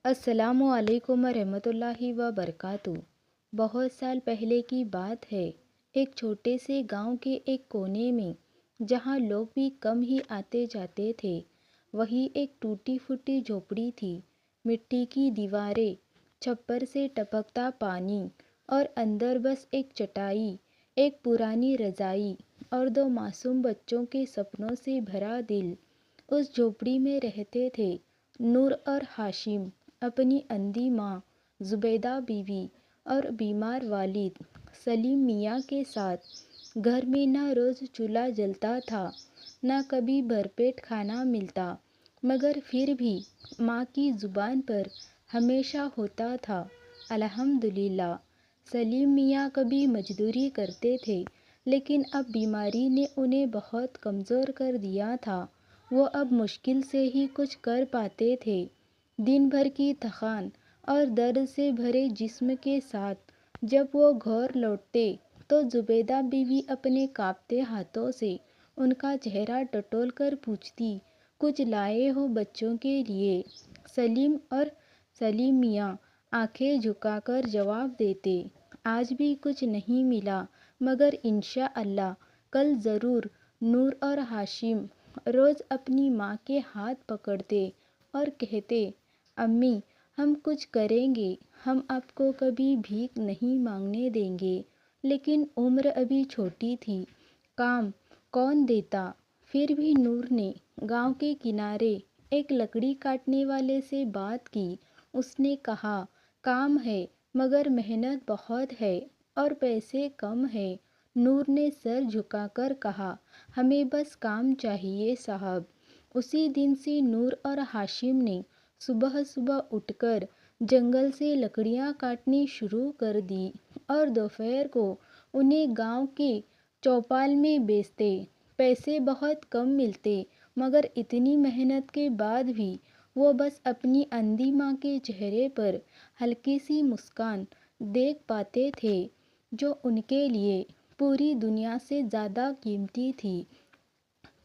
السلام علیکم ورحمۃ اللہ وبرکاتہ۔ بہت سال پہلے کی بات ہے، ایک چھوٹے سے گاؤں کے ایک کونے میں، جہاں لوگ بھی کم ہی آتے جاتے تھے، وہی ایک ٹوٹی پھوٹی جھوپڑی تھی۔ مٹی کی دیواریں، چھپر سے ٹپکتا پانی، اور اندر بس ایک چٹائی، ایک پرانی رضائی اور دو معصوم بچوں کے سپنوں سے بھرا دل۔ اس جھوپڑی میں رہتے تھے نور اور ہاشم، اپنی اندھی ماں زبیدہ بیوی اور بیمار والد سلیم میاں کے ساتھ۔ گھر میں نہ روز چولہا جلتا تھا، نہ کبھی بھرپیٹ کھانا ملتا، مگر پھر بھی ماں کی زبان پر ہمیشہ ہوتا تھا الحمدللہ۔ سلیم میاں کبھی مزدوری کرتے تھے، لیکن اب بیماری نے انہیں بہت کمزور کر دیا تھا۔ وہ اب مشکل سے ہی کچھ کر پاتے تھے۔ دن بھر کی تھکان اور درد سے بھرے جسم کے ساتھ جب وہ گھر لوٹتے تو زبیدہ بیوی اپنے کانپتے ہاتھوں سے ان کا چہرہ ٹٹول کر پوچھتی، کچھ لائے ہو بچوں کے لیے؟ سلیم میاں آنکھیں جھکا کر جواب دیتے، آج بھی کچھ نہیں ملا، مگر انشاءاللہ کل ضرور۔ نور اور ہاشم روز اپنی ماں کے ہاتھ پکڑتے اور کہتے، امی ہم کچھ کریں گے، ہم آپ کو کبھی بھیک نہیں مانگنے دیں گے۔ لیکن عمر ابھی چھوٹی تھی، کام کون دیتا؟ پھر بھی نور نے گاؤں کے کنارے ایک لکڑی کاٹنے والے سے بات کی۔ اس نے کہا، کام ہے مگر محنت بہت ہے اور پیسے کم ہے۔ نور نے سر جھکا کر کہا، ہمیں بس کام چاہیے صاحب۔ اسی دن سے نور اور ہاشم نے صبح صبح اٹھ کر جنگل سے لکڑیاں کاٹنی شروع کر دی اور دوپہر کو انہیں گاؤں کے چوپال میں بیچتے۔ پیسے بہت کم ملتے، مگر اتنی محنت کے بعد بھی وہ بس اپنی اندھی ماں کے چہرے پر ہلکی سی مسکان دیکھ پاتے تھے، جو ان کے لیے پوری دنیا سے زیادہ قیمتی تھی۔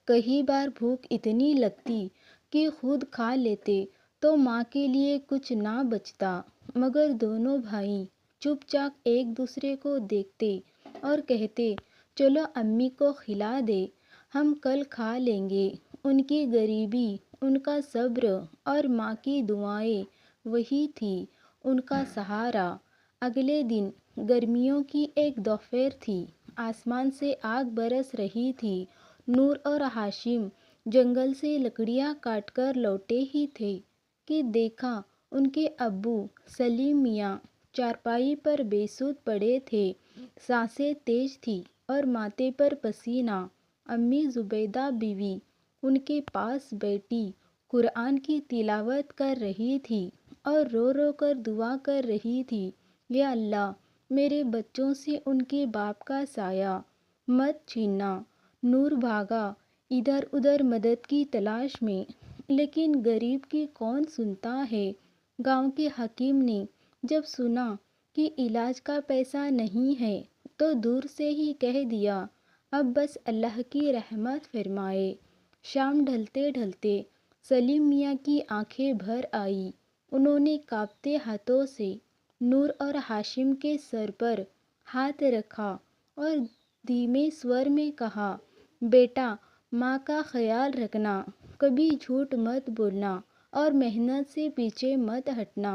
کئی بار بھوک اتنی لگتی کہ خود کھا لیتے تو ماں کے لیے کچھ نہ بچتا، مگر دونوں بھائی چپ چاپ ایک دوسرے کو دیکھتے اور کہتے، چلو امی کو کھلا دے، ہم کل کھا لیں گے۔ ان کی غریبی، ان کا صبر اور ماں کی دعائیں، وہی تھی ان کا سہارا۔ اگلے دن گرمیوں کی ایک دوپہر تھی، آسمان سے آگ برس رہی تھی۔ نور اور ہاشم جنگل سے لکڑیاں کاٹ کر لوٹے ہی تھے کہ دیکھا ان کے ابو سلیم میاں چارپائی پر بے سود پڑے تھے، سانسیں تیز تھیں اور ماتھے پر پسینہ۔ امی زبیدہ بیوی ان کے پاس بیٹھی قرآن کی تلاوت کر رہی تھی اور رو رو کر دعا کر رہی تھی، یا اللہ میرے بچوں سے ان کے باپ کا سایہ مت چھیننا۔ نور بھاگا ادھر ادھر مدد کی تلاش میں، لیکن غریب کی کون سنتا ہے۔ گاؤں کے حکیم نے جب سنا کہ علاج کا پیسہ نہیں ہے تو دور سے ہی کہہ دیا، اب بس اللہ کی رحمت فرمائے۔ شام ڈھلتے ڈھلتے سلیم میاں کی آنکھیں بھر آئیں۔ انہوں نے کانپتے ہاتھوں سے نور اور ہاشم کے سر پر ہاتھ رکھا اور دھیمے سور میں کہا، بیٹا ماں کا خیال رکھنا، کبھی جھوٹ مت بولنا اور محنت سے پیچھے مت ہٹنا،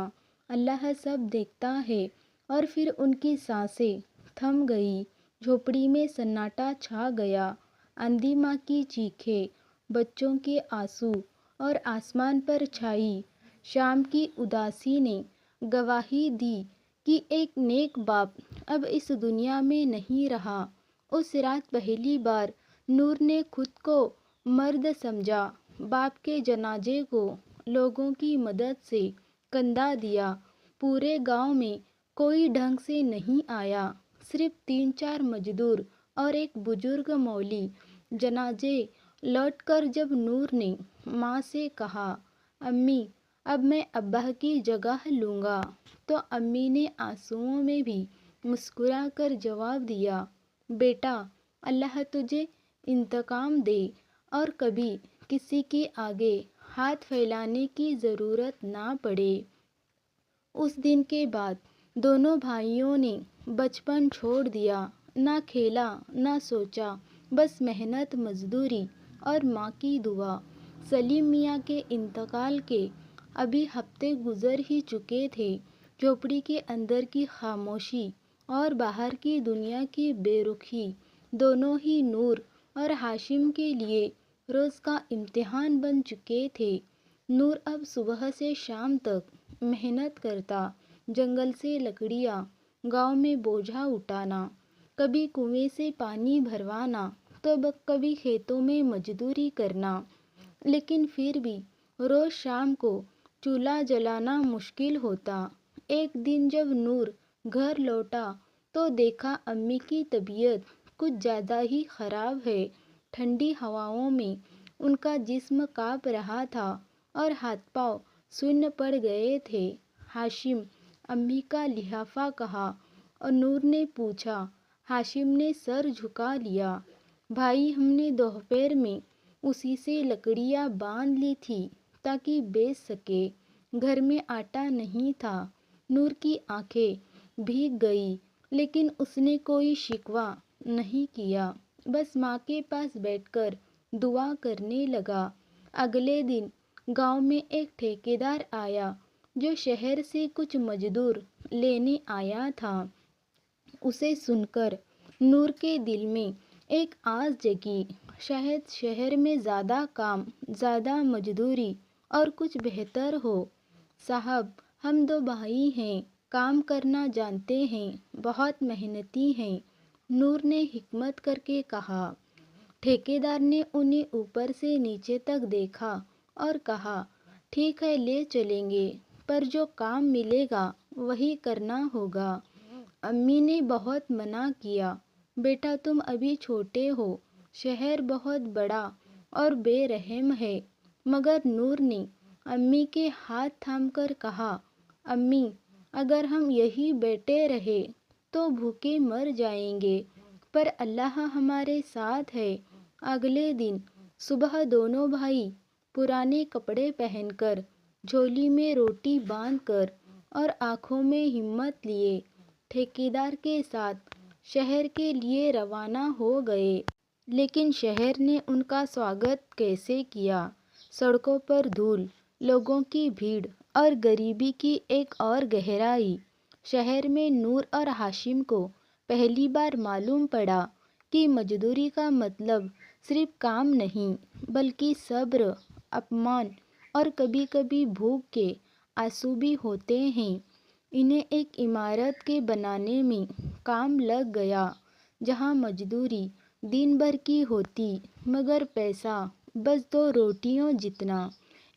اللہ سب دیکھتا ہے۔ اور پھر ان کی سانسیں تھم گئیں، جھوپڑی میں سناٹا چھا گیا۔ اندھی ماں کی چیخیں، بچوں کے آنسو اور آسمان پر چھائی شام کی اداسی نے گواہی دی کہ ایک نیک باپ اب اس دنیا میں نہیں رہا۔ اس رات پہلی بار نور نے خود کو مرد سمجھا۔ باپ کے جنازے کو لوگوں کی مدد سے کندھا دیا۔ پورے گاؤں میں کوئی ڈھنگ سے نہیں آیا، صرف 3-4 مزدور اور ایک بزرگ مولوی۔ جنازے لوٹ کر جب نور نے ماں سے کہا، امی اب میں ابا کی جگہ لوں گا، تو امی نے آنسوؤں میں بھی مسکرا کر جواب دیا، بیٹا اللہ تجھے انتقام دے اور کبھی کسی کے آگے ہاتھ پھیلانے کی ضرورت نہ پڑے۔ اس دن کے بعد دونوں بھائیوں نے بچپن چھوڑ دیا، نہ کھیلا نہ سوچا، بس محنت، مزدوری اور ماں کی دعا۔ سلیم میاں کے انتقال کے ابھی ہفتے گزر ہی چکے تھے۔ جھوپڑی کے اندر کی خاموشی اور باہر کی دنیا کی بے رخی دونوں ہی نور اور ہاشم کے لیے روز کا امتحان بن چکے تھے۔ نور اب صبح سے شام تک محنت کرتا، جنگل سے لکڑیاں، گاؤں میں بوجھا اٹھانا، کبھی کنویں سے پانی بھروانا تو کبھی کھیتوں میں مزدوری کرنا، لیکن پھر بھی روز شام کو چولہا جلانا مشکل ہوتا۔ ایک دن جب نور گھر لوٹا تو دیکھا امی کی طبیعت کچھ زیادہ ہی خراب ہے۔ ٹھنڈی ہواؤں میں ان کا جسم کانپ رہا تھا اور ہاتھ پاؤں سن پڑ گئے تھے۔ ہاشم، امی کا لحافہ کہا اور نور نے پوچھا۔ ہاشم نے سر جھکا لیا۔ بھائی، ہم نے دوپہر میں اسی سے لکڑیاں باندھ لی تھی تاکہ بیچ سکے، گھر میں آٹا نہیں تھا۔ نور کی آنکھیں بھیگ گئی، لیکن اس نے کوئی شکوہ نہیں کیا، بس ماں کے پاس بیٹھ کر دعا کرنے لگا۔ اگلے دن گاؤں میں ایک ٹھیکیدار آیا جو شہر سے کچھ مزدور لینے آیا تھا۔ اسے سن کر نور کے دل میں ایک آس جگی، شاید شہر میں زیادہ کام، زیادہ مزدوری اور کچھ بہتر ہو۔ صاحب، ہم دو بھائی ہیں، کام کرنا جانتے ہیں، بہت محنتی ہیں، نور نے حکمت کر کے کہا۔ ٹھیکیدار نے انہیں اوپر سے نیچے تک دیکھا اور کہا، ٹھیک ہے، لے چلیں گے، پر جو کام ملے گا وہی کرنا ہوگا۔ امی نے بہت منع کیا، بیٹا تم ابھی چھوٹے ہو، شہر بہت بڑا اور بے رحم ہے، مگر نور نے امی کے ہاتھ تھام کر کہا، امی، اگر ہم یہی بیٹھے رہے تو بھوکے مر جائیں گے، پر اللہ ہمارے ساتھ ہے۔ اگلے دن صبح دونوں بھائی پرانے کپڑے پہن کر، جھولی میں روٹی باندھ کر اور آنکھوں میں ہمت لیے ٹھیکیدار کے ساتھ شہر کے لیے روانہ ہو گئے۔ لیکن شہر نے ان کا سواگت کیسے کیا؟ سڑکوں پر دھول، لوگوں کی بھیڑ اور غریبی کی ایک اور گہرائی۔ شہر میں نور اور ہاشم کو پہلی بار معلوم پڑا کہ مزدوری کا مطلب صرف کام نہیں، بلکہ صبر، اپمان اور کبھی کبھی بھوک کے آنسو بھی ہوتے ہیں۔ انہیں ایک عمارت کے بنانے میں کام لگ گیا، جہاں مزدوری دن بھر کی ہوتی، مگر پیسہ بس دو روٹیوں جتنا۔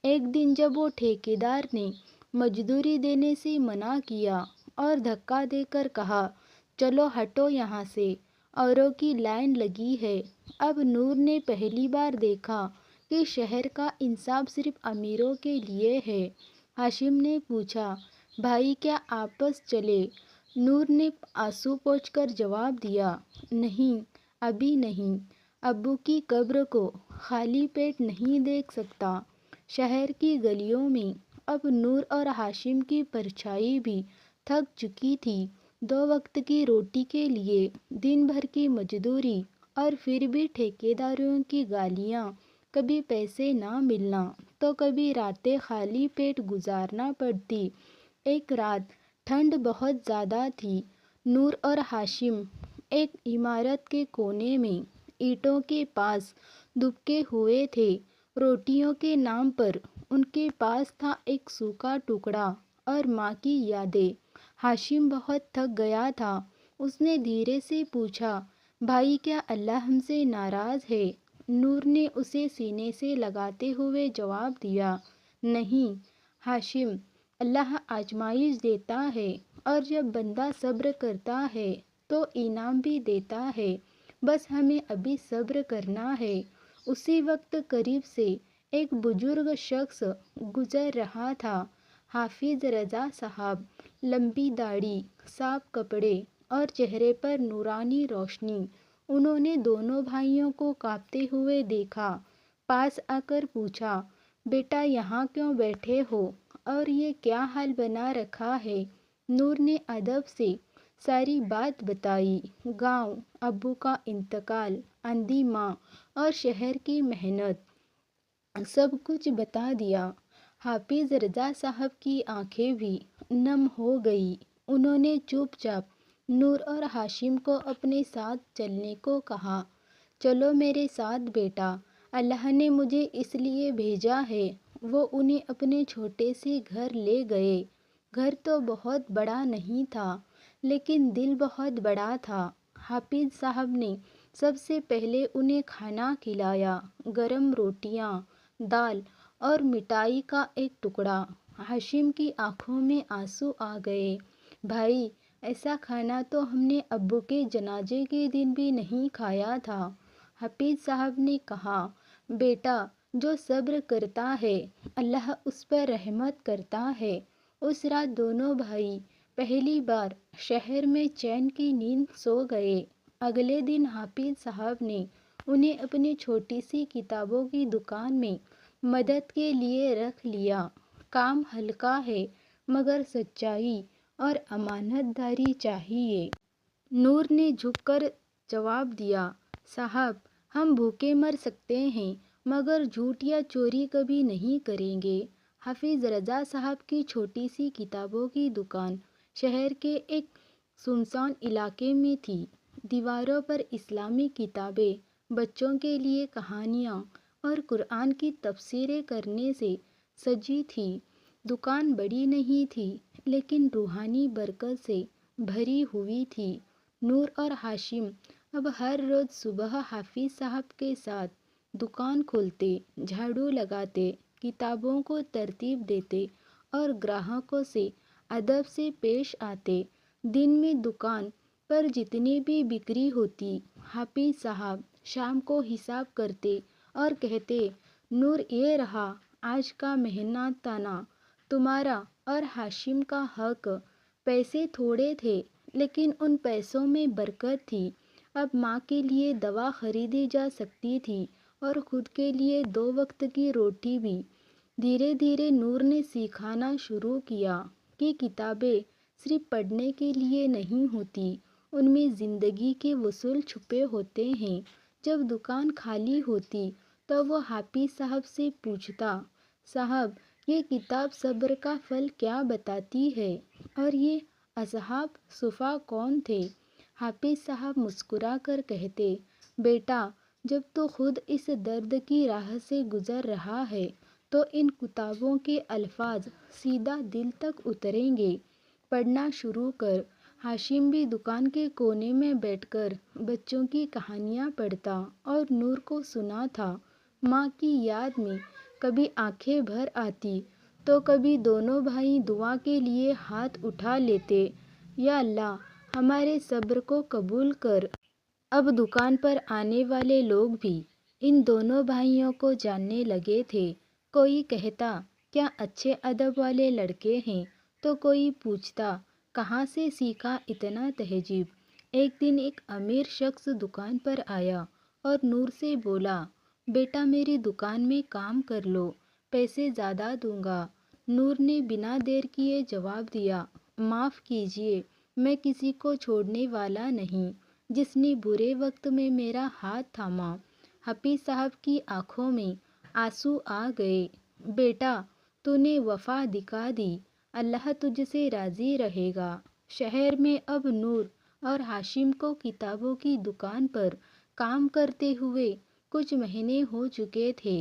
ایک دن جب وہ ٹھیکیدار نے مزدوری دینے سے منع کیا اور دھکا دے کر کہا، چلو ہٹو یہاں سے، اوروں کی لائن لگی ہے۔ اب نور نے پہلی بار دیکھا کہ شہر کا انصاف صرف امیروں کے لیے ہے۔ ہاشم نے پوچھا، بھائی کیا آپس چلے؟ نور نے آنسو پوچھ کر جواب دیا، نہیں، ابھی نہیں، ابو کی قبر کو خالی پیٹ نہیں دیکھ سکتا۔ شہر کی گلیوں میں اب نور اور ہاشم کی پرچھائی بھی تھک چکی تھی۔ دو وقت کی روٹی کے لیے دن بھر کی مزدوری اور پھر بھی ٹھیکیداروں کی گالیاں، کبھی پیسے نہ ملنا تو کبھی راتیں خالی پیٹ گزارنا پڑتی۔ ایک رات ٹھنڈ بہت زیادہ تھی۔ نور اور ہاشم ایک عمارت کے کونے میں اینٹوں کے پاس دبکے ہوئے تھے۔ روٹیوں کے نام پر ان کے پاس تھا ایک سوکھا ٹکڑا اور ماں کی یادیں۔ ہاشم بہت تھک گیا تھا۔ اس نے دھیرے سے پوچھا، بھائی کیا اللہ ہم سے ناراض ہے؟ نور نے اسے سینے سے لگاتے ہوئے جواب دیا، نہیں ہاشم، اللہ آزمائش دیتا ہے اور جب بندہ صبر کرتا ہے تو انعام بھی دیتا ہے، بس ہمیں ابھی صبر کرنا ہے۔ اسی وقت قریب سے ایک بزرگ شخص گزر رہا تھا، حافظ رضا صاحب، لمبی داڑھی، صاف کپڑے اور چہرے پر نورانی روشنی۔ انہوں نے دونوں بھائیوں کو کانپتے ہوئے دیکھا، پاس آ کر پوچھا، بیٹا یہاں کیوں بیٹھے ہو؟ اور یہ کیا حال بنا رکھا ہے؟ نور نے ادب سے ساری بات بتائی، گاؤں، ابو کا انتقال، اندھی ماں اور شہر کی محنت، سب کچھ بتا دیا۔ حافظ رضا صاحب کی آنکھیں بھی نم ہو گئی۔ انہوں نے چپ چاپ نور اور ہاشم کو اپنے ساتھ چلنے کو کہا۔ چلو میرے ساتھ بیٹا، اللہ نے مجھے اس لیے بھیجا ہے۔ وہ انہیں اپنے چھوٹے سے گھر لے گئے۔ گھر تو بہت بڑا نہیں تھا، لیکن دل بہت بڑا تھا۔ حافظ صاحب نے سب سے پہلے انہیں کھانا کھلایا، گرم روٹیاں، دال اور مٹھائی کا ایک ٹکڑا۔ ہاشم کی آنکھوں میں آنسو آ گئے۔ بھائی، ایسا کھانا تو ہم نے ابو کے جنازے کے دن بھی نہیں کھایا تھا۔ حافظ صاحب نے کہا، بیٹا، جو صبر کرتا ہے اللہ اس پر رحمت کرتا ہے۔ اس رات دونوں بھائی پہلی بار شہر میں چین کی نیند سو گئے۔ اگلے دن حافظ صاحب نے انہیں اپنی چھوٹی سی کتابوں کی دکان میں مدد کے لیے رکھ لیا۔ کام ہلکا ہے مگر سچائی اور امانت داری چاہیے۔ نور نے جھک کر جواب دیا، صاحب، ہم بھوکے مر سکتے ہیں مگر جھوٹ یا چوری کبھی نہیں کریں گے۔ حافظ رضا صاحب کی چھوٹی سی کتابوں کی دکان شہر کے ایک سنسان علاقے میں تھی۔ دیواروں پر اسلامی کتابیں، بچوں کے لیے کہانیاں اور قرآن کی تفسیریں کرنے سے سجی تھی۔ دکان بڑی نہیں تھی لیکن روحانی برکت سے بھری ہوئی تھی۔ نور اور ہاشم اب ہر روز صبح حافظ صاحب کے ساتھ دکان کھولتے، جھاڑو لگاتے، کتابوں کو ترتیب دیتے اور گراہکوں سے ادب سے پیش آتے۔ دن میں دکان پر جتنی بھی بکری ہوتی، حافظ صاحب شام کو حساب کرتے اور کہتے، نور، یہ رہا آج کا محنتانہ تمہارا اور ہاشم کا حق۔ پیسے تھوڑے تھے لیکن ان پیسوں میں برکت تھی۔ اب ماں کے لیے دوا خریدی جا سکتی تھی اور خود کے لیے 2 وقت کی روٹی بھی۔ دھیرے دھیرے نور نے سکھانا شروع کیا کہ کتابیں صرف پڑھنے کے لیے نہیں ہوتی، ان میں زندگی کے اصول چھپے ہوتے ہیں۔ جب دکان خالی ہوتی تو وہ حافظ صاحب سے پوچھتا، صاحب، یہ کتاب صبر کا پھل کیا بتاتی ہے اور یہ اصحاب صفا کون تھے؟ حافظ صاحب مسکرا کر کہتے، بیٹا، جب تو خود اس درد کی راہ سے گزر رہا ہے تو ان کتابوں کے الفاظ سیدھا دل تک اتریں گے۔ پڑھنا شروع کر۔ ہاشم بھی دکان کے کونے میں بیٹھ کر بچوں کی کہانیاں پڑھتا اور نور کو سنا تھا۔ ماں کی یاد میں کبھی آنکھیں بھر آتی تو کبھی دونوں بھائی دعا کے لیے ہاتھ اٹھا لیتے، یا اللہ، ہمارے صبر کو قبول کر۔ اب دکان پر آنے والے لوگ بھی ان دونوں بھائیوں کو جاننے لگے تھے۔ کوئی کہتا، کیا اچھے ادب والے لڑکے ہیں، تو کوئی پوچھتا، کہاں سے سیکھا اتنا تہذیب۔ ایک دن ایک امیر شخص دکان پر آیا اور نور سے بولا، بیٹا، میری دکان میں کام کر لو، پیسے زیادہ دوں گا۔ نور نے بنا دیر کیے جواب دیا، معاف کیجیے، میں کسی کو چھوڑنے والا نہیں۔ جس نے برے وقت میں میرا ہاتھ تھاما۔ حافظ صاحب کی آنکھوں میں آنسو آ گئے۔ بیٹا، تو نے وفا دکھا دی، اللہ تجھ سے راضی رہے گا۔ شہر میں اب نور اور ہاشم کو کتابوں کی دکان پر کام کرتے ہوئے کچھ مہینے ہو چکے تھے۔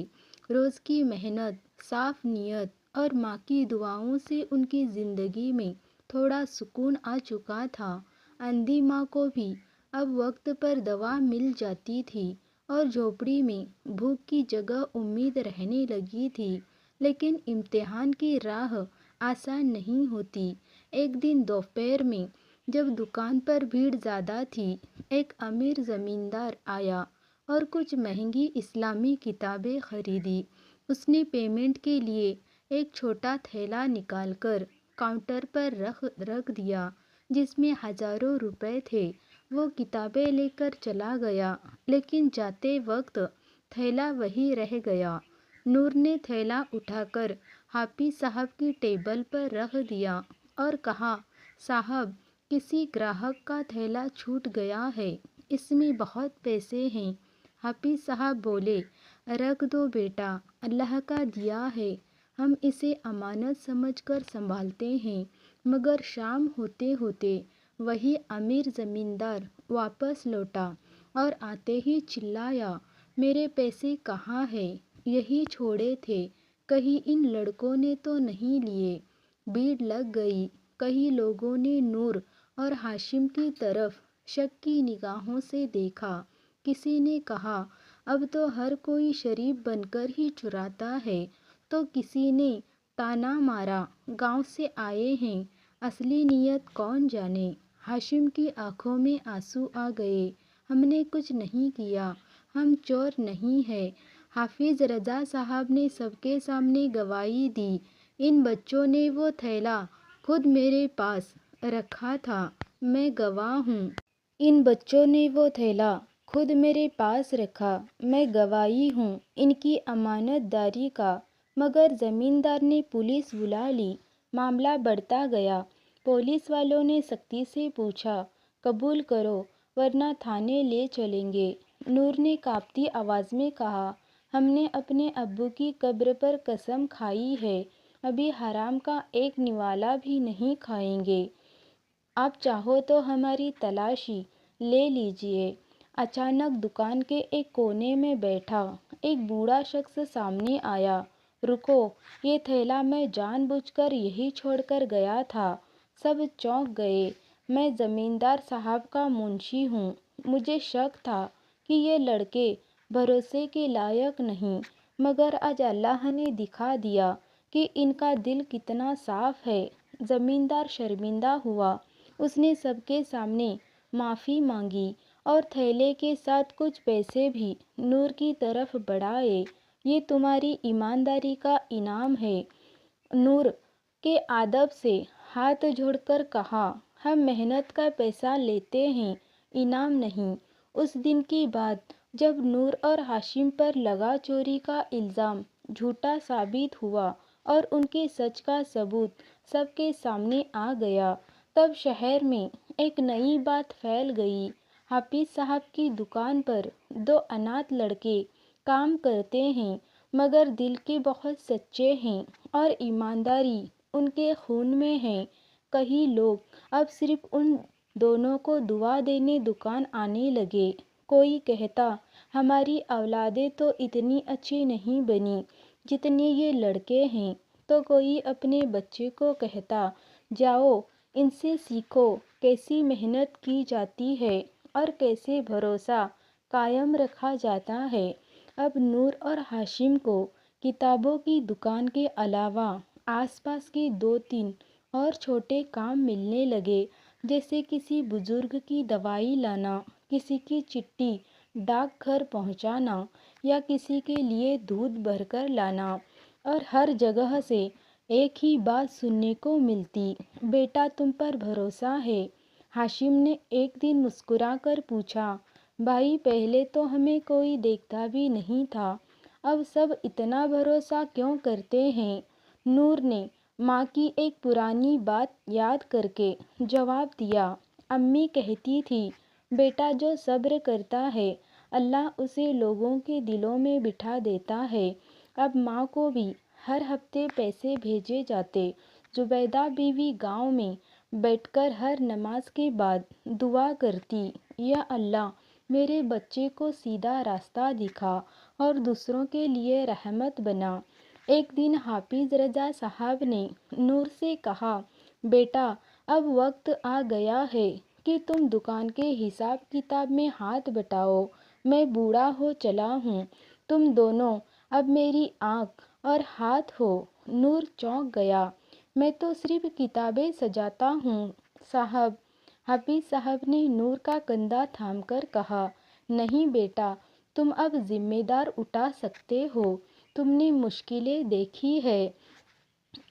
روز کی محنت، صاف نیت اور ماں کی دعاؤں سے ان کی زندگی میں تھوڑا سکون آ چکا تھا۔ اندھی ماں کو بھی اب وقت پر دوا مل جاتی تھی اور جھوپڑی میں بھوک کی جگہ امید رہنے لگی تھی۔ لیکن امتحان کی راہ آسان نہیں ہوتی۔ ایک دن دوپہر میں جب دکان پر بھیڑ زیادہ تھی، ایک امیر زمیندار آیا اور کچھ مہنگی اسلامی کتابیں خریدی۔ اس نے پیمنٹ کے لیے ایک چھوٹا تھیلا نکال کر کاؤنٹر پر رکھ دیا جس میں ہزاروں روپے تھے۔ وہ کتابیں لے کر چلا گیا لیکن جاتے وقت تھیلا وہیں رہ گیا۔ نور نے تھیلا اٹھا کر حافظ صاحب کی ٹیبل پر رکھ دیا اور کہا، صاحب کسی گراہک کا تھیلا چھوٹ گیا ہے، اس میں بہت پیسے ہیں۔ حافظ صاحب بولے، رکھ دو بیٹا، اللہ کا دیا ہے، ہم اسے امانت سمجھ کر سنبھالتے ہیں۔ مگر شام ہوتے ہوتے وہی امیر زمیندار واپس لوٹا اور آتے ہی چلایا، میرے پیسے کہاں ہیں؟ یہی چھوڑے تھے، کہیں ان لڑکوں نے تو نہیں لیے؟ بھیڑ لگ گئی۔ کئی لوگوں نے نور اور ہاشم کی طرف شک کی نگاہوں سے دیکھا۔ کسی نے کہا، اب تو ہر کوئی شریف بن کر ہی چراتا ہے، تو کسی نے طعنہ مارا، گاؤں سے آئے ہیں، اصلی نیت کون جانے۔ ہاشم کی آنکھوں میں آنسو آ گئے، ہم نے کچھ نہیں کیا، ہم چور نہیں ہیں۔ حافظ رضا صاحب نے سب کے سامنے گواہی دی، ان بچوں نے وہ تھیلا خود میرے پاس رکھا تھا، میں گواہ ہوں۔ ان بچوں نے وہ تھیلا خود میرے پاس رکھا، میں گواہی ہوں ان کی امانت داری کا۔ مگر زمیندار نے پولیس بلا لی۔ معاملہ بڑھتا گیا۔ پولیس والوں نے سختی سے پوچھا، قبول کرو ورنہ تھانے لے چلیں گے۔ نور نے کانپتی آواز میں کہا، ہم نے اپنے ابو کی قبر پر قسم کھائی ہے، ابھی حرام کا ایک نوالا بھی نہیں کھائیں گے۔ آپ چاہو تو ہماری تلاشی لے لیجیے۔ اچانک دکان کے ایک کونے میں بیٹھا ایک بوڑھا شخص سامنے آیا، رکو، یہ تھیلا میں جان بوجھ کر یہی چھوڑ کر گیا تھا۔ سب چونک گئے۔ میں زمیندار صاحب کا منشی ہوں، مجھے شک تھا کہ یہ لڑکے بھروسے کے لائق نہیں، مگر آج اللہ نے دکھا دیا کہ ان کا دل کتنا صاف ہے۔ زمیندار شرمندہ ہوا، اس نے سب کے سامنے معافی مانگی اور تھیلے کے ساتھ کچھ پیسے بھی نور کی طرف بڑھائے۔ یہ تمہاری ایمانداری کا انعام ہے۔ نور کے ادب سے ہاتھ جوڑ کر کہا، ہم محنت کا پیسہ لیتے ہیں، انعام نہیں۔ اس دن کی بات جب نور اور ہاشم پر لگا چوری کا الزام جھوٹا ثابت ہوا اور ان کے سچ کا ثبوت سب کے سامنے آ گیا، تب شہر میں ایک نئی بات پھیل گئی۔ حافظ صاحب کی دکان پر دو اناتھ لڑکے کام کرتے ہیں، مگر دل کے بہت سچے ہیں اور ایمانداری ان کے خون میں ہے۔ کئی لوگ اب صرف ان دونوں کو دعا دینے دکان آنے لگے۔ کوئی کہتا، ہماری اولادیں تو اتنی اچھی نہیں بنی جتنے یہ لڑکے ہیں، تو کوئی اپنے بچے کو کہتا، جاؤ ان سے سیکھو کیسی محنت کی جاتی ہے اور کیسے بھروسہ قائم رکھا جاتا ہے۔ اب نور اور ہاشم کو کتابوں کی دکان کے علاوہ آس پاس کے 2-3 اور چھوٹے کام ملنے لگے، جیسے کسی بزرگ کی دوائی لانا، کسی کی چٹھی ڈاک گھر پہنچانا یا کسی کے لیے دودھ بھر کر لانا۔ اور ہر جگہ سے ایک ہی بات سننے کو ملتی، بیٹا تم پر بھروسہ ہے۔ ہاشم نے ایک دن مسکرا کر پوچھا، بھائی پہلے تو ہمیں کوئی دیکھتا بھی نہیں تھا، اب سب اتنا بھروسہ کیوں کرتے ہیں؟ نور نے ماں کی ایک پرانی بات یاد کر کے جواب دیا، امی کہتی تھی، بیٹا جو صبر کرتا ہے اللہ اسے لوگوں کے دلوں میں بٹھا دیتا ہے۔ اب ماں کو بھی ہر ہفتے پیسے بھیجے جاتے۔ زبیدہ بیوی گاؤں میں بیٹھ کر ہر نماز کے بعد دعا کرتی، یا اللہ میرے بچے کو سیدھا راستہ دکھا اور دوسروں کے لیے رحمت بنا۔ ایک دن حافظ رضا صاحب نے نور سے کہا، بیٹا اب وقت آ گیا ہے کہ تم دکان کے حساب کتاب میں ہاتھ بٹاؤ، میں بوڑھا ہو چلا ہوں، تم دونوں اب میری آنکھ اور ہاتھ ہو۔ نور چونک گیا، میں تو صرف کتابیں سجاتا ہوں صاحب۔ حافظ صاحب نے نور کا کندھا تھام کر کہا، نہیں بیٹا، تم اب ذمہ دار اٹھا سکتے ہو، تم نے مشکلیں دیکھی ہے،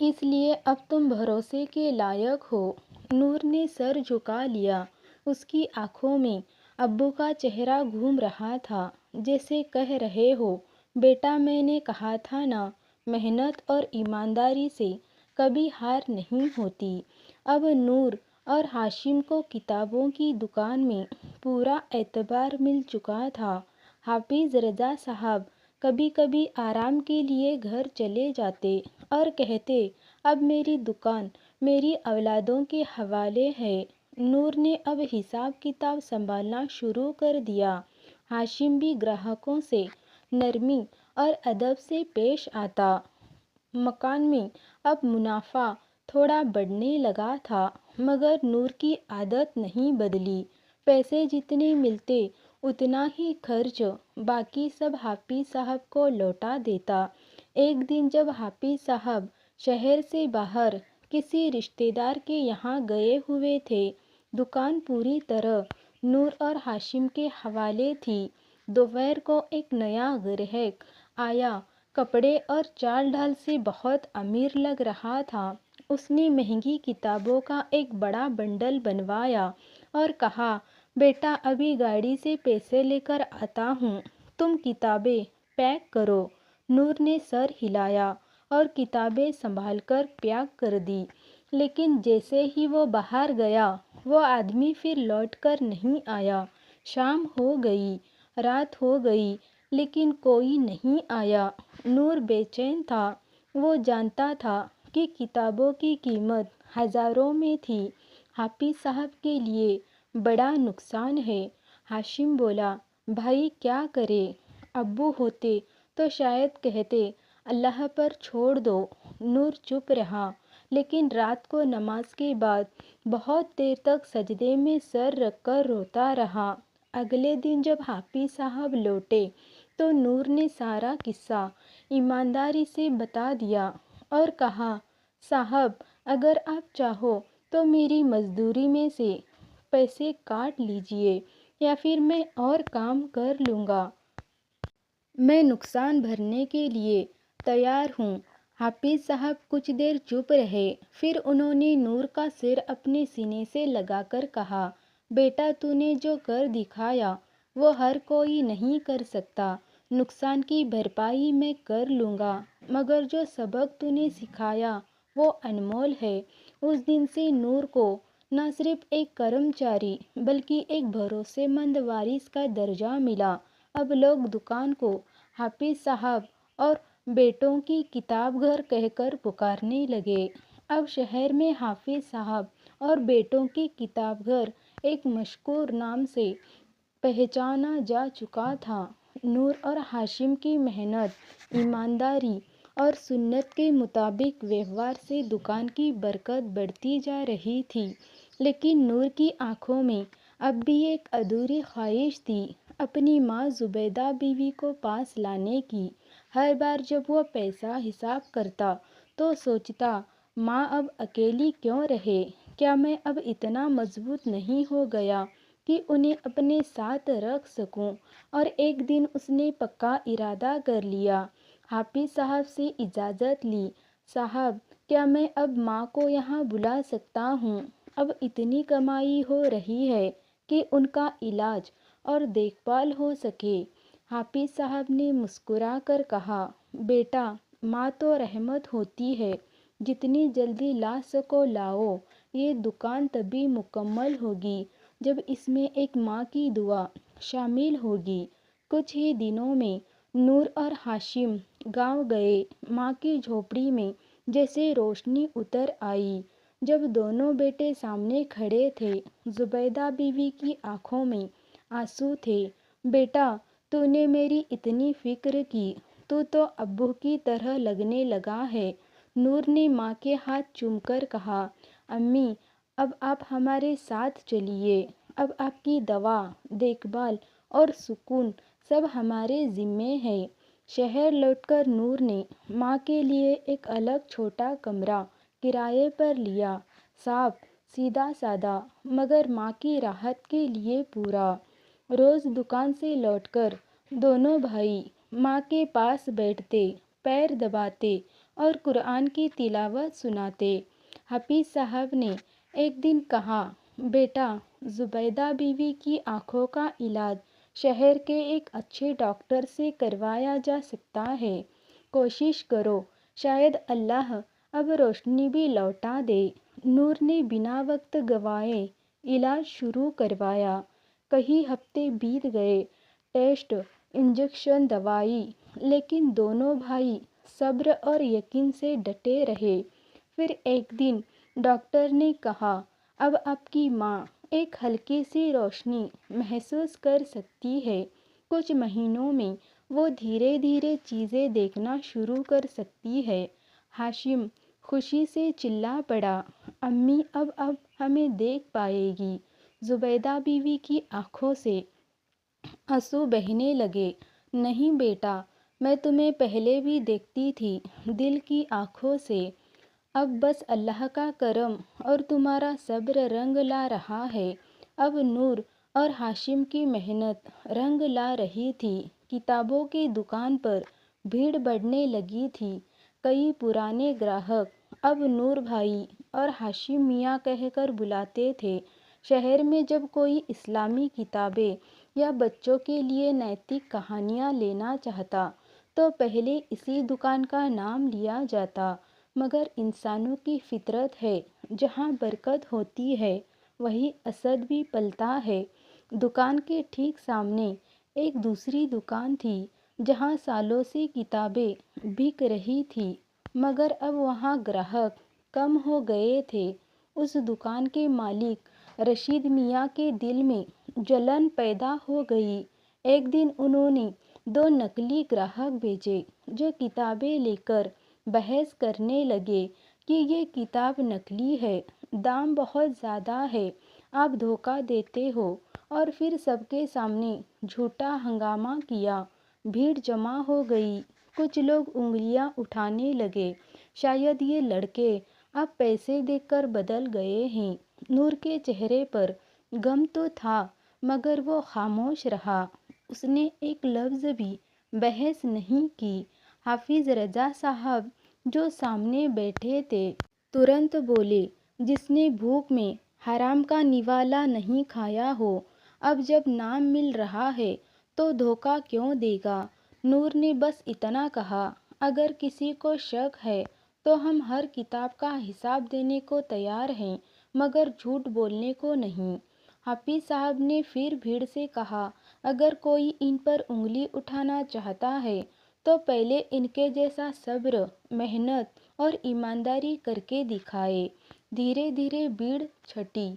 اس لیے اب تم بھروسے کے لائق ہو۔ نور نے سر جھکا لیا، اس کی آنکھوں میں ابو کا چہرہ گھوم رہا تھا، جیسے کہہ رہے ہو، بیٹا میں نے کہا تھا نا، محنت اور ایمانداری سے کبھی ہار نہیں ہوتی۔ اب نور اور ہاشم کو کتابوں کی دکان میں پورا اعتبار مل چکا تھا۔ حافظ رضا صاحب کبھی کبھی آرام کے لیے گھر چلے جاتے اور کہتے، اب میری دکان میری اولادوں کے حوالے ہے۔ نور نے اب حساب کتاب سنبھالنا شروع کر دیا۔ ہاشم بھی گراہکوں سے نرمی اور ادب سے پیش آتا۔ مکان میں اب منافع تھوڑا بڑھنے لگا تھا، مگر نور کی عادت نہیں بدلی۔ پیسے جتنے ملتے اتنا ہی خرچ، باقی سب حافظ صاحب کو لوٹا دیتا۔ ایک دن جب حافظ صاحب شہر سے باہر کسی رشتہ دار کے یہاں گئے ہوئے تھے، دکان پوری طرح نور اور ہاشم کے حوالے تھی۔ دوپہر کو ایک نیا گراہک آیا، کپڑے اور چال ڈھال سے بہت امیر لگ رہا تھا۔ اس نے مہنگی کتابوں کا ایک بڑا بنڈل بنوایا اور کہا، بیٹا ابھی گاڑی سے پیسے لے کر آتا ہوں، تم کتابیں پیک کرو۔ نور نے سر ہلایا اور کتابیں سنبھال کر پیک کر دی، لیکن جیسے ہی وہ باہر گیا وہ آدمی پھر لوٹ کر نہیں آیا۔ شام ہو گئی، رات ہو گئی، لیکن کوئی نہیں آیا۔ نور بے چین تھا، وہ جانتا تھا کہ کتابوں کی قیمت ہزاروں میں تھی۔ حافظ صاحب کے لیے بڑا نقصان ہے۔ ہاشم بولا، بھائی کیا کرے؟ ابو ہوتے تو شاید کہتے، اللہ پر چھوڑ دو۔ نور چپ رہا، لیکن رات کو نماز کے بعد بہت دیر تک سجدے میں سر رکھ کر روتا رہا۔ اگلے دن جب حافظ صاحب لوٹے تو نور نے سارا قصہ ایمانداری سے بتا دیا اور کہا، صاحب اگر آپ چاہو تو میری مزدوری میں سے پیسے کاٹ لیجئے یا پھر میں اور کام کر لوں گا۔ میں نقصان بھرنے کے لیے تیار ہوں۔ حافظ صاحب کچھ دیر چپ رہے، پھر انہوں نے نور کا سر اپنے سینے سے لگا کر کہا، بیٹا تو نے جو کر دکھایا وہ ہر کوئی نہیں کر سکتا۔ نقصان کی بھرپائی میں کر لوں گا، مگر جو سبق تو نے سکھایا وہ انمول ہے۔ اس دن سے نور کو نہ صرف ایک کرمچاری بلکہ ایک بھروسے مند وارث کا درجہ ملا۔ اب لوگ دکان کو حافظ صاحب اور بیٹوں کی کتاب گھر کہہ کر پکارنے لگے۔ اب شہر میں حافظ صاحب اور بیٹوں کی کتاب گھر ایک مشہور نام سے پہچانا جا چکا تھا۔ نور اور ہاشم کی محنت، ایمانداری اور سنت کے مطابق ویوہار سے دکان کی برکت بڑھتی جا رہی تھی، لیکن نور کی آنکھوں میں اب بھی ایک ادھوری خواہش تھی، اپنی ماں زبیدہ بیوی کو پاس لانے کی۔ ہر بار جب وہ پیسہ حساب کرتا تو سوچتا، ماں اب اکیلی کیوں رہے؟ کیا میں اب اتنا مضبوط نہیں ہو گیا کہ انہیں اپنے ساتھ رکھ سکوں؟ اور ایک دن اس نے پکا ارادہ کر لیا۔ حافظ صاحب سے اجازت لی، صاحب کیا میں اب ماں کو یہاں بلا سکتا ہوں؟ اب اتنی کمائی ہو رہی ہے کہ ان کا علاج اور دیکھ بھال ہو سکے۔ حافظ صاحب نے مسکرا کر کہا، بیٹا ماں تو رحمت ہوتی ہے، جتنی جلدی لا سکو لاؤ۔ یہ دکان تبھی مکمل ہوگی جب اس میں ایک ماں کی دعا شامل ہوگی۔ کچھ ہی دنوں میں نور اور ہاشم گاؤں گئے۔ ماں کی جھوپڑی میں جیسے روشنی اتر آئی۔ جب دونوں بیٹے سامنے کھڑے تھے، زبیدہ بیوی کی آنکھوں میں آنسو تھے۔ بیٹا تو نے میری اتنی فکر کی، تو ابو کی طرح لگنے لگا ہے۔ نور نے ماں کے ہاتھ چوم کر کہا، امی اب آپ ہمارے ساتھ چلیے، اب آپ کی دوا، دیکھ بھال اور سکون سب ہمارے ذمے ہے۔ شہر لوٹ کر نور نے ماں کے لیے ایک الگ چھوٹا کمرہ کرائے پر لیا، صاف سیدھا سادہ مگر ماں کی راحت کے لیے پورا۔ روز دکان سے لوٹ کر دونوں بھائی ماں کے پاس بیٹھتے، پیر دباتے اور قرآن کی تلاوت سناتے۔ حافظ صاحب نے ایک دن کہا، بیٹا زبیدہ بیوی کی آنکھوں کا علاج شہر کے ایک اچھے ڈاکٹر سے کروایا جا سکتا ہے، کوشش کرو شاید اللہ اب روشنی بھی لوٹا دے۔ نور نے بنا وقت گوائے علاج شروع کروایا۔ کئی ہفتے بیت گئے، ٹیسٹ، انجیکشن، دوائی، لیکن دونوں بھائی صبر اور یقین سے ڈٹے رہے۔ پھر ایک دن ڈاکٹر نے کہا، اب آپ کی ماں ایک ہلکی سی روشنی محسوس کر سکتی ہے۔ کچھ مہینوں میں وہ دھیرے دھیرے چیزیں دیکھنا شروع کر سکتی ہے۔ ہاشم خوشی سے چلا پڑا، امی اب ہمیں دیکھ پائے گی۔ زبیدہ بیوی کی آنکھوں سے آنسو بہنے لگے۔ نہیں بیٹا، میں تمہیں پہلے بھی دیکھتی تھی، دل کی آنکھوں سے۔ اب بس اللہ کا کرم اور تمہارا صبر رنگ لا رہا ہے۔ اب نور اور ہاشم کی محنت رنگ لا رہی تھی۔ کتابوں کی دکان پر بھیڑ بڑھنے لگی تھی۔ کئی پرانے گراہک اب نور بھائی اور ہاشم میاں کہہ کر بلاتے تھے۔ شہر میں جب کوئی اسلامی کتابیں یا بچوں کے لیے نیتک کہانیاں لینا چاہتا تو پہلے اسی دکان کا نام لیا جاتا۔ مگر انسانوں کی فطرت ہے، جہاں برکت ہوتی ہے وہیں اسد بھی پلتا ہے۔ دکان کے ٹھیک سامنے ایک دوسری دکان تھی جہاں سالوں سے کتابیں بک رہی تھی، مگر اب وہاں گراہک کم ہو گئے تھے۔ اس دکان کے مالک رشید میاں کے دل میں جلن پیدا ہو گئی۔ ایک دن انہوں نے 2 نقلی گراہک بھیجے جو کتابیں لے کر بحث کرنے لگے کہ یہ کتاب نقلی ہے، دام بہت زیادہ ہے، آپ دھوکہ دیتے ہو، اور پھر سب کے سامنے جھوٹا ہنگامہ کیا۔ بھیڑ جمع ہو گئی، کچھ لوگ انگلیاں اٹھانے لگے، شاید یہ لڑکے اب پیسے دے کر بدل گئے ہیں۔ نور کے چہرے پر غم تو تھا، مگر وہ خاموش رہا۔ اس نے ایک لفظ بھی بحث نہیں کی۔ حافظ رضا صاحب جو سامنے بیٹھے تھے ترنت بولے، جس نے بھوک میں حرام کا نوالا نہیں کھایا ہو، اب جب نام مل رہا ہے تو دھوکہ کیوں دے گا؟ نور نے بس اتنا کہا، اگر کسی کو شک ہے تو ہم ہر کتاب کا حساب دینے کو تیار ہیں، مگر جھوٹ بولنے کو نہیں۔ حافظ صاحب نے پھر بھیڑ سے کہا، اگر کوئی ان پر انگلی اٹھانا چاہتا ہے تو پہلے ان کے جیسا صبر، محنت اور ایمانداری کر کے دکھائے۔ دھیرے دھیرے بھیڑ چھٹی،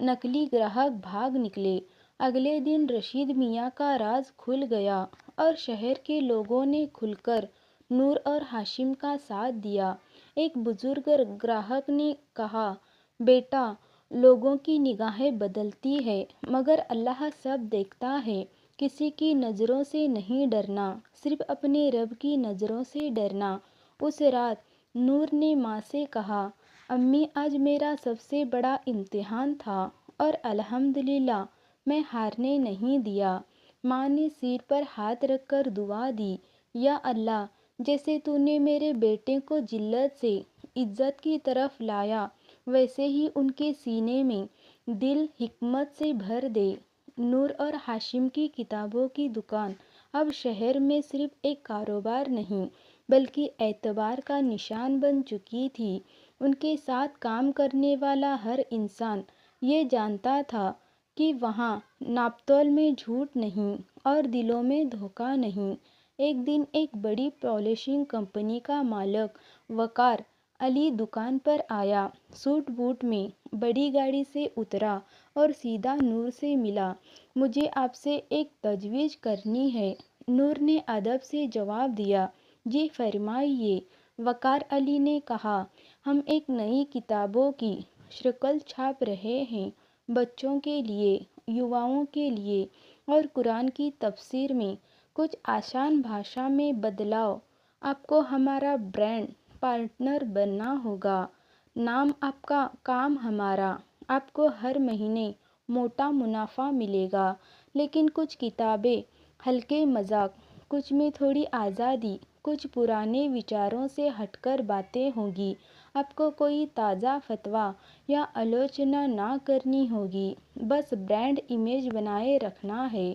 نقلی گراہک بھاگ نکلے۔ اگلے دن رشید میاں کا راز کھل گیا اور شہر کے لوگوں نے کھل کر نور اور ہاشم کا ساتھ دیا۔ ایک بزرگ گراہک نے کہا، بیٹا، لوگوں کی نگاہیں بدلتی ہے مگر اللہ سب دیکھتا ہے۔ کسی کی نظروں سے نہیں ڈرنا، صرف اپنے رب کی نظروں سے ڈرنا۔ اس رات نور نے ماں سے کہا، امی آج میرا سب سے بڑا امتحان تھا اور الحمدللہ میں ہارنے نہیں دیا۔ ماں نے سر پر ہاتھ رکھ کر دعا دی، یا اللہ، جیسے تو نے میرے بیٹے کو ذلت سے عزت کی طرف لایا ویسے ہی ان کے سینے میں دل حکمت سے بھر دے۔ نور اور ہاشم کی کتابوں کی دکان اب شہر میں صرف ایک کاروبار نہیں بلکہ اعتبار کا نشان بن چکی تھی۔ ان کے ساتھ کام کرنے والا ہر انسان یہ جانتا تھا کہ وہاں ناپ تول میں جھوٹ نہیں اور دلوں میں دھوکہ نہیں۔ ایک دن ایک بڑی پالشنگ کمپنی کا مالک وقار علی دکان پر آیا۔ سوٹ بوٹ میں بڑی گاڑی سے اترا اور سیدھا نور سے ملا۔ مجھے آپ سے ایک تجویز کرنی ہے۔ نور نے ادب سے جواب دیا، جی فرمائیے۔ وقار علی نے کہا، ہم ایک نئی کتابوں کی شکل چھاپ رہے ہیں، بچوں کے لیے، یواؤں کے لیے، اور قرآن کی تفسیر میں کچھ آسان بھاشا میں بدلاؤ۔ آپ کو ہمارا برانڈ پارٹنر بننا ہوگا، نام آپ کا، کام ہمارا۔ آپ کو ہر مہینے موٹا منافع ملے گا، لیکن کچھ کتابیں ہلکے مذاق، کچھ میں تھوڑی آزادی، کچھ پرانے وچاروں سے ہٹ کر باتیں ہوں گی۔ آپ کو کوئی تازہ فتویٰ یا آلوچنا نہ کرنی ہوگی، بس برانڈ امیج بنائے رکھنا ہے۔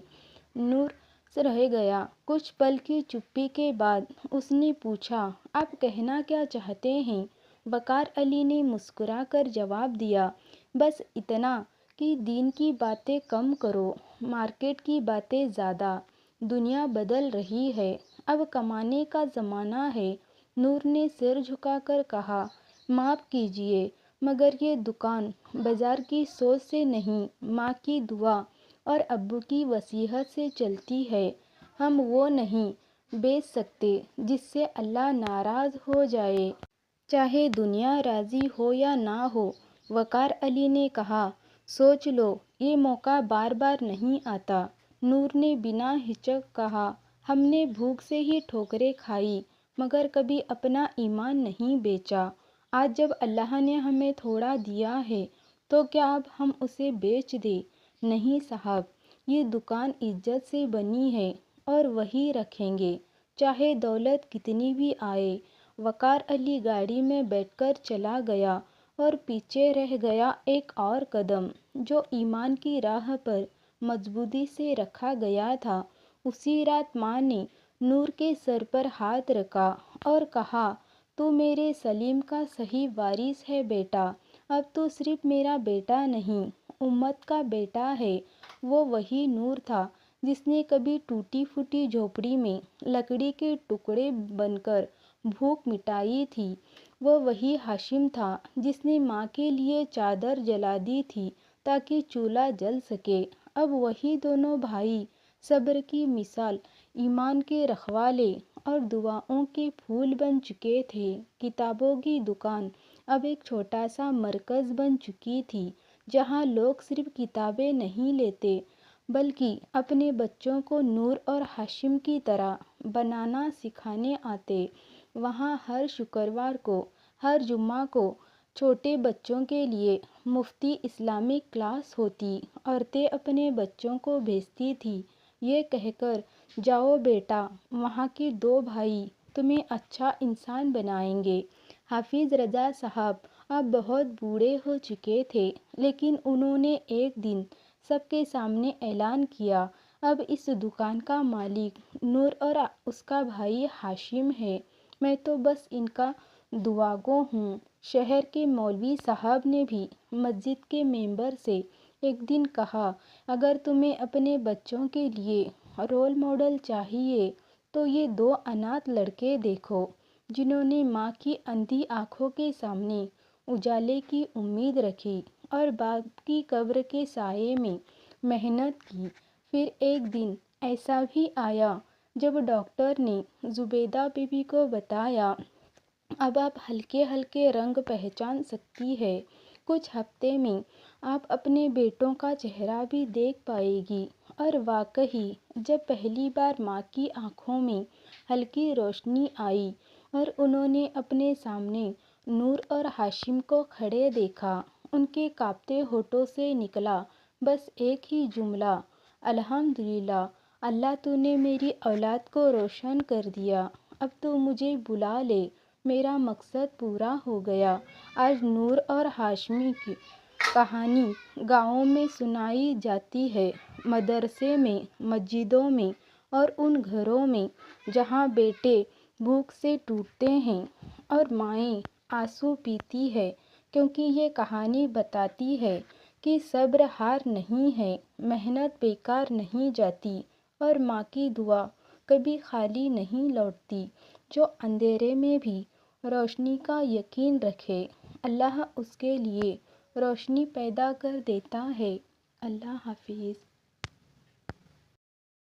نور رہ گیا۔ کچھ پل کی چپی کے بعد اس نے پوچھا، آپ کہنا کیا چاہتے ہیں؟ وقار علی نے مسکرا کر جواب دیا، بس اتنا کہ دین کی باتیں کم کرو، مارکیٹ کی باتیں زیادہ۔ دنیا بدل رہی ہے، اب کمانے کا زمانہ ہے۔ نور نے سر جھکا کر کہا، معاف کیجیے مگر یہ دکان بازار کی سوچ سے نہیں، ماں کی دعا اور ابو کی وصیت سے چلتی ہے۔ ہم وہ نہیں بیچ سکتے جس سے اللہ ناراض ہو جائے، چاہے دنیا راضی ہو یا نہ ہو۔ وقار علی نے کہا، سوچ لو، یہ موقع بار بار نہیں آتا۔ نور نے بنا ہچک کہا، ہم نے بھوک سے ہی ٹھوکریں کھائی مگر کبھی اپنا ایمان نہیں بیچا۔ آج جب اللہ نے ہمیں تھوڑا دیا ہے تو کیا اب ہم اسے بیچ دیں؟ نہیں صاحب، یہ دکان عزت سے بنی ہے اور وہی رکھیں گے، چاہے دولت کتنی بھی آئے۔ وقار علی گاڑی میں بیٹھ کر چلا گیا اور پیچھے رہ گیا ایک اور قدم جو ایمان کی راہ پر مضبوطی سے رکھا گیا تھا۔ اسی رات ماں نے نور کے سر پر ہاتھ رکھا اور کہا، تو میرے سلیم کا صحیح وارث ہے بیٹا، اب تو صرف میرا بیٹا نہیں، امت کا بیٹا ہے۔ وہ وہی نور تھا جس نے کبھی ٹوٹی پھوٹی جھوپڑی میں لکڑی کے ٹکڑے بن کر بھوک مٹائی تھی۔ وہ وہی ہاشم تھا جس نے ماں کے لیے چادر جلا دی تھی تاکہ چولہا جل سکے۔ اب وہی دونوں بھائی صبر کی مثال، ایمان کے رکھوالے اور دعاؤں کے پھول بن چکے تھے۔ کتابوں کی دکان اب ایک چھوٹا سا مرکز بن چکی تھی جہاں لوگ صرف کتابیں نہیں لیتے بلکہ اپنے بچوں کو نور اور ہاشم کی طرح بنانا سکھانے آتے۔ وہاں ہر شکروار کو، ہر جمعہ کو چھوٹے بچوں کے لیے مفتی اسلامک کلاس ہوتی۔ عورتیں اپنے بچوں کو بھیجتی تھیں یہ کہہ کر، جاؤ بیٹا، وہاں کے دو بھائی تمہیں اچھا انسان بنائیں گے۔ حافظ رضا صاحب اب بہت بوڑھے ہو چکے تھے لیکن انہوں نے ایک دن سب کے سامنے اعلان کیا، اب اس دکان کا مالک نور اور اس کا بھائی ہاشم ہے، میں تو بس ان کا دعاگو ہوں۔ شہر کے مولوی صاحب نے بھی مسجد کے ممبر سے ایک دن کہا، اگر تمہیں اپنے بچوں کے لیے رول ماڈل چاہیے تو یہ دو اناتھ لڑکے دیکھو جنہوں نے ماں کی اندھی آنکھوں کے سامنے اجالے کی امید رکھی اور باپ کی قبر کے سائے میں محنت کی۔ پھر ایک دن ایسا بھی آیا جب ڈاکٹر نے زبیدہ بی بی کو بتایا، اب آپ ہلکے ہلکے رنگ پہچان سکتی ہیں، کچھ ہفتے میں آپ اپنے بیٹوں کا چہرہ بھی دیکھ پائے گی۔ اور واقعی جب پہلی بار ماں کی آنکھوں میں ہلکی روشنی آئی اور انہوں نے اپنے سامنے نور اور ہاشم کو کھڑے دیکھا، ان کے کانپتے ہونٹوں سے نکلا بس ایک ہی جملہ، الحمدللہ، اللہ تو نے میری اولاد کو روشن کر دیا، اب تو مجھے بلا لے، میرا مقصد پورا ہو گیا۔ آج نور اور ہاشمی کی کہانی گاؤں میں سنائی جاتی ہے، مدرسے میں، مسجدوں میں اور ان گھروں میں جہاں بیٹے بھوک سے ٹوٹتے ہیں اور مائیں آنسو پیتی ہے، کیونکہ یہ کہانی بتاتی ہے کہ صبر ہار نہیں ہے، محنت بیکار نہیں جاتی اور ماں کی دعا کبھی خالی نہیں لوٹتی۔ جو اندھیرے میں بھی روشنی کا یقین رکھے، اللہ اس کے لیے روشنی پیدا کر دیتا ہے۔ اللہ حافظ۔